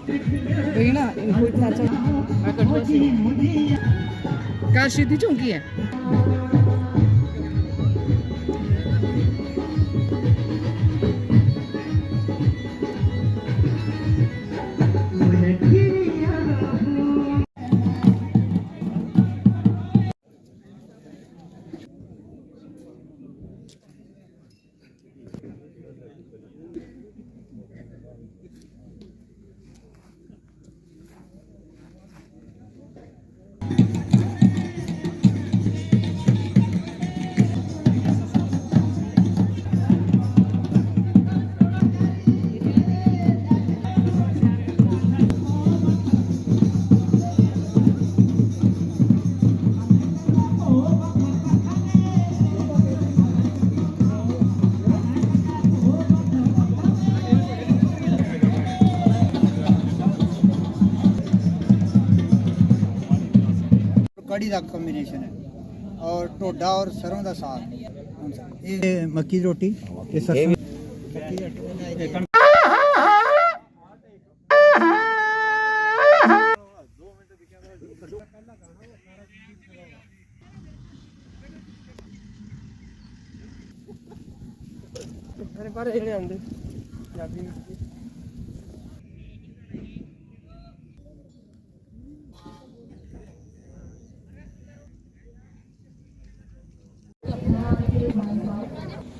वही ना, इनको इतना अच्छा का सीधी चौकी है। कड़ी का कॉम्बिनेशन है और टोडा और सरों का साग, ये मक्की की रोटी, ये सरसों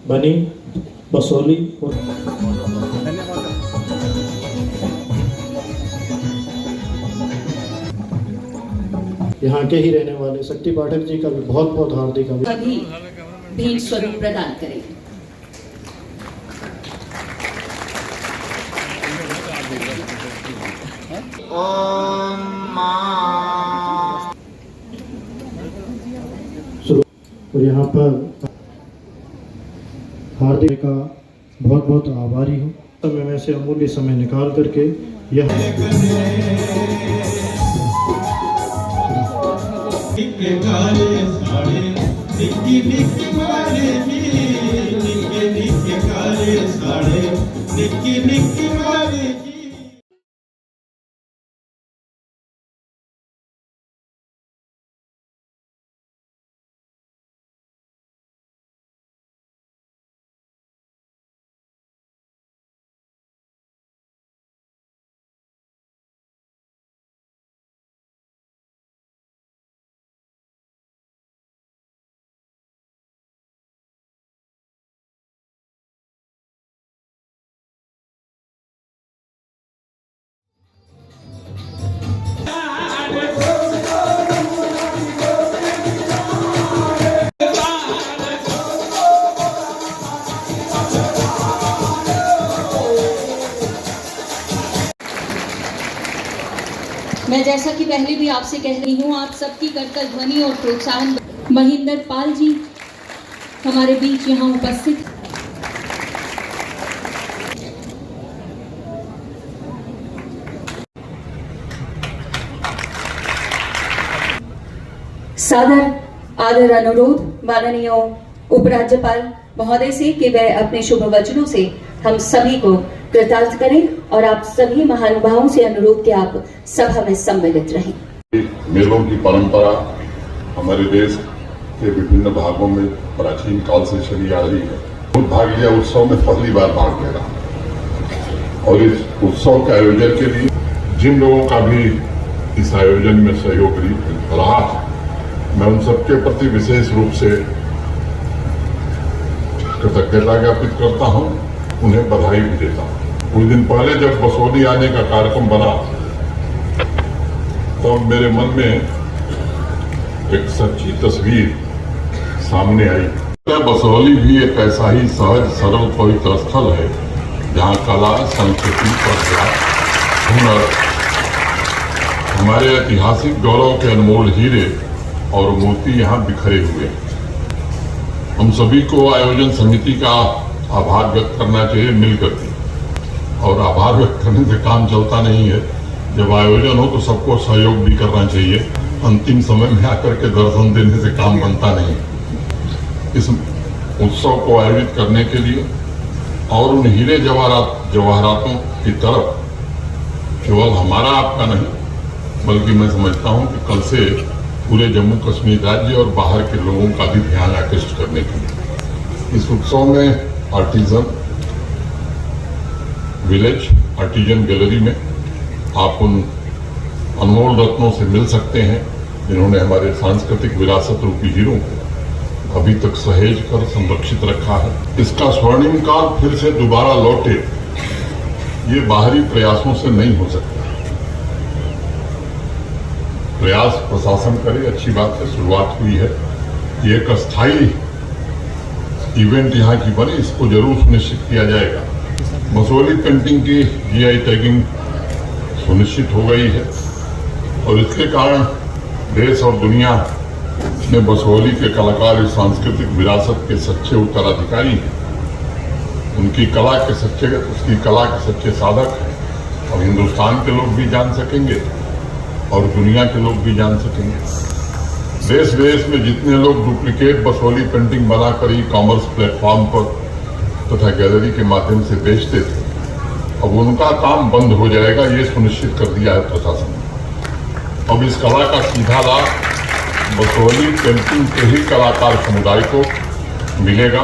बनी बसोली और यहाँ के ही रहने वाले शक्ति पाठक जी का भी बहुत बहुत हार्दिक अभिनंदन। भेंट स्वरूप प्रदान करें। और यहाँ पर हार्दिक का बहुत बहुत आभारी हूँ। समय में से अमूल्य समय निकाल करके यह मैं जैसा कि पहले भी आपसे कह रही हूँ, आप सबकी करकल ध्वनि और प्रोत्साहन। महेंद्र पाल जी हमारे बीच यहाँ उपस्थित। सादर आदर अनुरोध माननीय उपराज्यपाल महोदय से कि वह अपने शुभ वचनों से हम सभी को कृतार्थ करें और आप सभी महानुभावों से अनुरोध कि आप सभा में सम्मिलित रहें। मेलों की परंपरा हमारे देश के विभिन्न भागों में प्राचीन काल से चली आ रही है। भाग लिया उत्सव में पहली बार भाग ले रहा और इस उत्सव के आयोजन के लिए जिन लोगों का भी इस आयोजन में सहयोग रहा, मैं उन सबके प्रति विशेष रूप से कृतज्ञता ज्ञापित करता हूं, उन्हें बधाई भी देता हूं। कुछ दिन पहले जब बसोली आने का कार्यक्रम बना तो मेरे मन में एक सच्ची तस्वीर सामने आई। बसोली भी एक ऐसा ही सहज सरल पवित्र स्थल है जहां कला, संस्कृति, हुनर, हमारे ऐतिहासिक गौरव के अनमोल हीरे और मोती यहाँ बिखरे हुए हैं। हम सभी को आयोजन समिति का आभार व्यक्त करना चाहिए मिलकर के, और आभार व्यक्त करने से काम चलता नहीं है। जब आयोजन हो तो सबको सहयोग भी करना चाहिए। अंतिम समय में आकर के दर्शन देने से काम बनता नहीं। इस उत्सव को आयोजित करने के लिए और उन हीरे जवाहरातों की तरफ केवल हमारा आपका नहीं, बल्कि मैं समझता हूं कि कल से पूरे जम्मू कश्मीर राज्य और बाहर के लोगों का भी ध्यान आकृष्ट करने के लिए इस उत्सव में आर्टिजन विलेज, आर्टिजन गैलरी में आप उन अनमोल रत्नों से मिल सकते हैं जिन्होंने हमारे सांस्कृतिक विरासत रूपी हीरों को अभी तक सहेज कर संरक्षित रखा है। इसका स्वर्णिम काल फिर से दोबारा लौटे, ये बाहरी प्रयासों से नहीं हो सकता। प्रयास प्रशासन करे, अच्छी बात है, शुरुआत हुई है। ये एक अस्थायी इवेंट यहाँ की बने, इसको जरूर सुनिश्चित किया जाएगा। बसोहली पेंटिंग की जीआई टैगिंग सुनिश्चित हो गई है और इसके कारण देश और दुनिया में बसोहली के कलाकार इस सांस्कृतिक विरासत के सच्चे उत्तराधिकारी हैं। उसकी कला के सच्चे साधक हैं और हिंदुस्तान के लोग भी जान सकेंगे और दुनिया के लोग भी जान सकेंगे। देश विदेश में जितने लोग डुप्लीकेट बसोहली पेंटिंग बनाकर ई कॉमर्स प्लेटफॉर्म पर तथा गैलरी के माध्यम से बेचते थे, अब उनका काम बंद हो जाएगा, ये सुनिश्चित कर दिया है प्रशासन ने। अब इस कला का सीधा लाभ बसोहली पेंटिंग के ही कलाकार समुदाय को मिलेगा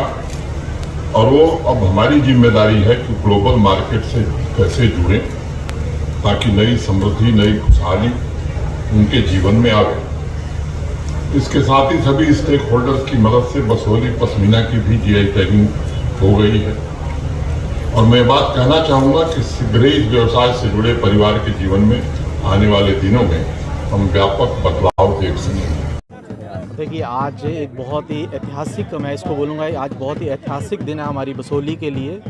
और वो अब हमारी जिम्मेदारी है कि ग्लोबल मार्केट से कैसे जुड़ें ताकि नई समृद्धि, नई खुशहाली उनके जीवन में आवे। इसके साथ ही सभी स्टेक होल्डर्स की मदद से बसोहली पश्मीना की भी जीआई टैगिंग हो गई है और मैं बात कहना चाहूँगा कि शीघ्र ही इस व्यवसाय से जुड़े परिवार के जीवन में आने वाले दिनों में हम व्यापक बदलाव देख सकेंगे। देखिए, आज एक बहुत ही ऐतिहासिक, मैं इसको बोलूँगा, आज बहुत ही ऐतिहासिक दिन है हमारी बसोहली के लिए।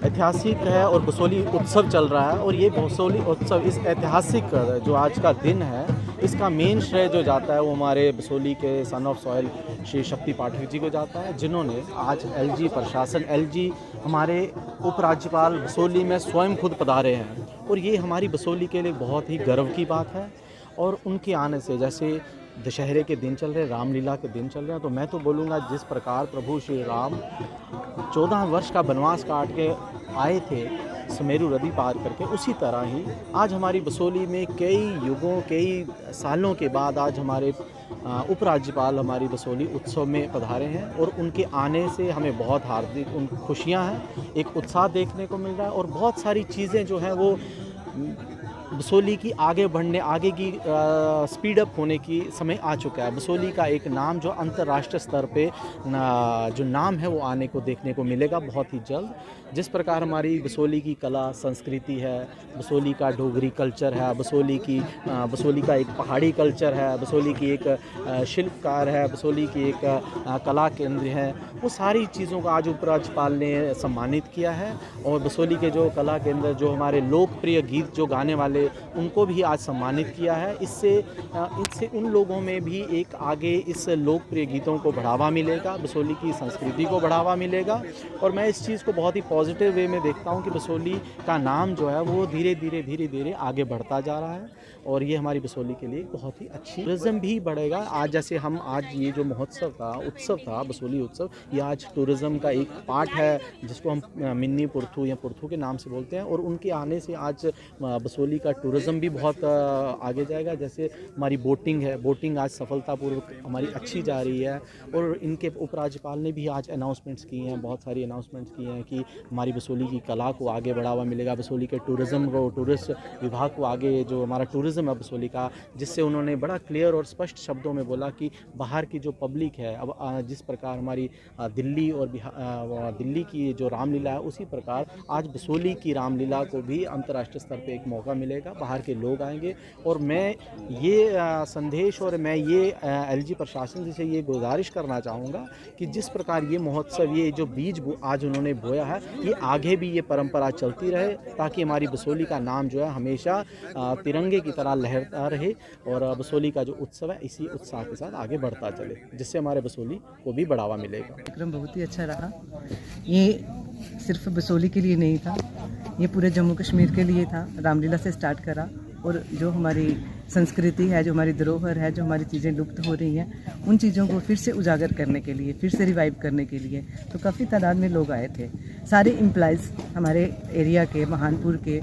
ऐतिहासिक है और बसोहली उत्सव चल रहा है और ये बसोहली उत्सव, इस ऐतिहासिक जो आज का दिन है, इसका मेन श्रेय जो जाता है वो हमारे बसोहली के son of soil Shri Shakti Pathak ji को जाता है, जिन्होंने आज एलजी प्रशासन, एलजी हमारे उपराज्यपाल बसोहली में स्वयं खुद पधारे हैं और ये हमारी बसोहली के लिए बहुत ही गर्व की बात है। और उनके आने से, जैसे दशहरे के दिन चल रहे, रामलीला के दिन चल रहे हैं, तो मैं तो बोलूँगा जिस प्रकार प्रभु श्री राम 14 वर्ष का वनवास काट के आए थे सुमेरु नदी पार करके, उसी तरह ही आज हमारी बसोहली में कई युगों, कई सालों के बाद आज हमारे उपराज्यपाल हमारी बसोहली उत्सव में पधारे हैं और उनके आने से हमें बहुत हार्दिक खुशियाँ हैं, एक उत्साह देखने को मिल रहा है और बहुत सारी चीज़ें जो हैं वो बसोहली की आगे बढ़ने, आगे की स्पीड अप होने की समय आ चुका है। बसोहली का एक नाम जो अंतर्राष्ट्रीय स्तर पे जो नाम है वो आने को देखने को मिलेगा बहुत ही जल्द। जिस प्रकार हमारी बसोहली की कला संस्कृति है, बसोहली का डोगरी कल्चर है, बसोहली का एक पहाड़ी कल्चर है, बसोहली की एक शिल्पकार है, बसोहली की एक कला केंद्र है, वो सारी चीज़ों को आज उपराज्यपाल ने सम्मानित किया है और बसोहली के जो कला केंद्र, जो हमारे लोकप्रिय गीत जो गाने वाले, उनको भी आज सम्मानित किया है। इससे उन लोगों में भी एक आगे इस लोकप्रिय गीतों को बढ़ावा मिलेगा, बसोहली की संस्कृति को बढ़ावा मिलेगा और मैं इस चीज़ को बहुत ही पॉजिटिव वे में देखता हूँ कि बसोहली का नाम जो है वो धीरे धीरे आगे बढ़ता जा रहा है और ये हमारी बसोहली के लिए बहुत ही अच्छी, टूरिज़्म भी बढ़ेगा। आज जैसे हम आज ये जो महोत्सव था, उत्सव था, बसोहली उत्सव, ये आज टूरिज़्म का एक पार्ट है जिसको हम मिन्नी पुरथू या पुरथू के नाम से बोलते हैं और उनके आने से आज बसोहली का टूरिज़्म भी बहुत आगे जाएगा। जैसे हमारी बोटिंग है, बोटिंग आज सफलतापूर्वक हमारी अच्छी जा रही है और इनके उपराज्यपाल ने भी आज अनाउंसमेंट्स की हैं, बहुत सारी अनाउंसमेंट्स की हैं कि हमारी बसोहली की कला को आगे बढ़ावा मिलेगा, बसोहली के टूरिज़्म को, टूरिस्ट विभाग को आगे, जो हमारा टूरिज़्म है बसोहली का, जिससे उन्होंने बड़ा क्लियर और स्पष्ट शब्दों में बोला कि बाहर की जो पब्लिक है, अब जिस प्रकार हमारी दिल्ली और दिल्ली की जो रामलीला है, उसी प्रकार आज बसोहली की रामलीला को भी अंतर्राष्ट्रीय स्तर पे एक मौका मिलेगा, बाहर के लोग आएंगे और मैं ये संदेश और मैं ये एलजी प्रशासन से ये गुजारिश करना चाहूँगा कि जिस प्रकार ये महोत्सव, ये जो बीज आज उन्होंने बोया है, ये आगे भी ये परंपरा चलती रहे ताकि हमारी बसोहली का नाम जो है हमेशा तिरंगे की तरह लहरता रहे और बसोहली का जो उत्सव है इसी उत्साह के साथ आगे बढ़ता चले, जिससे हमारे बसोहली को भी बढ़ावा मिलेगा। कार्यक्रम बहुत ही अच्छा रहा। ये सिर्फ बसोहली के लिए नहीं था, ये पूरे जम्मू कश्मीर के लिए था। रामलीला से स्टार्ट करा और जो हमारी संस्कृति है, जो हमारी धरोहर है, जो हमारी चीज़ें लुप्त हो रही हैं, उन चीज़ों को फिर से उजागर करने के लिए, फिर से रिवाइव करने के लिए तो काफ़ी तादाद में लोग आए थे। सारे एम्प्लॉइज़ हमारे एरिया के, महानपुर के,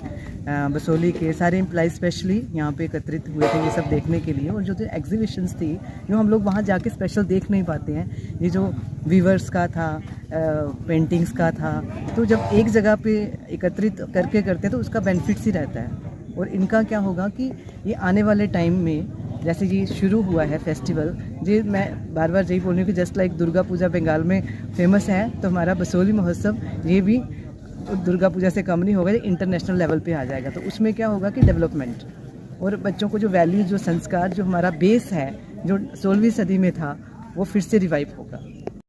बसोली के सारे एम्प्लॉइज़ स्पेशली यहाँ पे एकत्रित हुए थे ये सब देखने के लिए। और जो एग्जीबिशंस थी, जो हम लोग वहाँ जाके स्पेशल देख नहीं पाते हैं, ये जो वीवर्स का था, पेंटिंग्स का था, तो जब एक जगह पे एकत्रित करके करते हैं तो उसका बेनिफिट्स ही रहता है। और इनका क्या होगा कि ये आने वाले टाइम में जैसे ये शुरू हुआ है फेस्टिवल, ये मैं बार बार यही बोल रही हूँ कि जस्ट लाइक दुर्गा पूजा बंगाल में फेमस है, तो हमारा बसोली महोत्सव ये भी दुर्गा पूजा से कम नहीं होगा, ये इंटरनेशनल लेवल पे आ जाएगा। तो उसमें क्या होगा कि डेवलपमेंट और बच्चों को जो वैल्यूज, जो संस्कार, जो हमारा बेस है, जो 16वीं सदी में था, वो फिर से रिवाइव होगा।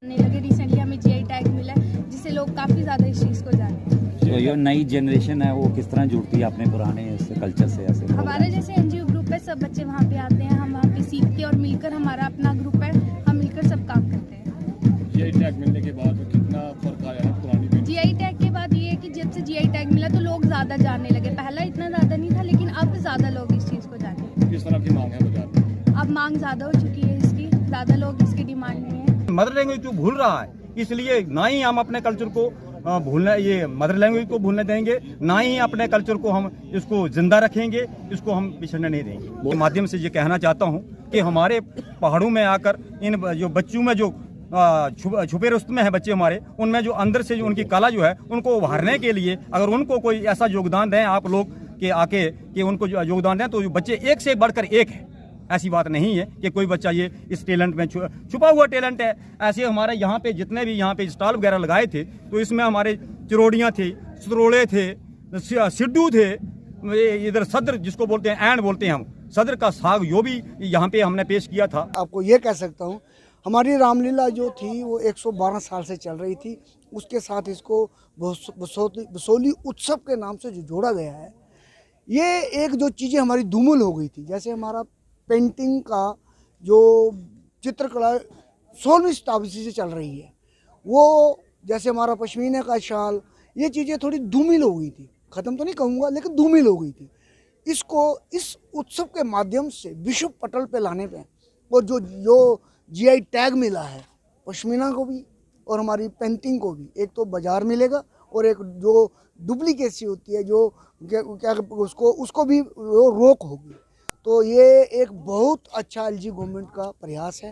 लगे रिसेंटली हमें जीआई टैग मिला है, जिससे लोग काफ़ी ज़्यादा इस चीज़ को जाने। तो ये नई जनरेशन है वो किस तरह जुड़ती है अपने पुराने कल्चर से? ऐसे हमारे जैसे एनजीओ ग्रुप है, सब बच्चे वहाँ पे आते हैं, हम वहाँ पे सीखते हैं और मिलकर, हमारा अपना ग्रुप है, हम मिलकर सब काम करते हैं। जीआई टैग मिलने के बाद कितना फर्क आया है पुरानी में? जीआई टैग के बाद ये है कि जब से जीआई टैग मिला तो लोग ज़्यादा जानने लगे। पहला इतना ज़्यादा नहीं था, लेकिन अब ज़्यादा लोग इस चीज़ को जाने। किस तरह की मांग है बाजार में? अब मांग ज़्यादा हो चुकी है इसकी, ज़्यादा लोग इसकी डिमांड में है। मदर लैंग्वेज जो भूल रहा है, इसलिए ना ही हम अपने कल्चर को भूलना, ये मदर लैंग्वेज को भूलने देंगे, ना ही अपने कल्चर को हम इसको जिंदा रखेंगे, इसको हम पिछड़ने नहीं देंगे। के माध्यम से ये कहना चाहता हूँ कि हमारे पहाड़ों में आकर इन जो बच्चों में जो छुपे रुस्तम है बच्चे हमारे, उनमें जो अंदर से जो उनकी कला जो है, उनको उभारने के लिए अगर उनको कोई ऐसा योगदान दें आप लोग कि आके कि उनको योगदान दें, तो बच्चे एक से बढ़कर एक है। ऐसी बात नहीं है कि कोई बच्चा ये इस टैलेंट में छुपा हुआ टैलेंट है। ऐसे हमारे यहाँ पे जितने भी यहाँ पे स्टॉल वगैरह लगाए थे, तो इसमें हमारे चिरोड़ियाँ थे, सरोड़े थे, सिड्डू थे, इधर सदर जिसको बोलते हैं, एंड बोलते हैं हम, सदर का साग, यो भी यहाँ पे हमने पेश किया था। आपको ये कह सकता हूँ, हमारी रामलीला जो थी वो 112 साल से चल रही थी। उसके साथ इसको बसोली उत्सव के नाम से जो जोड़ा गया है, ये एक जो चीज़ें हमारी धूमिल हो गई थी, जैसे हमारा पेंटिंग का जो चित्रकला 16वीं शताब्दी से चल रही है, वो जैसे हमारा पश्मीना का शाल, ये चीज़ें थोड़ी धूमिल हो गई थी, ख़त्म तो नहीं कहूँगा लेकिन धूमिल हो गई थी। इसको इस उत्सव के माध्यम से विश्व पटल पे लाने पे, और जो जीआई टैग मिला है पश्मीना को भी और हमारी पेंटिंग को भी, एक तो बाज़ार मिलेगा और एक जो डुप्लीकेसी होती है, जो क्या उसको भी रोक होगी। तो ये एक बहुत अच्छा एलजी गवर्नमेंट का प्रयास है।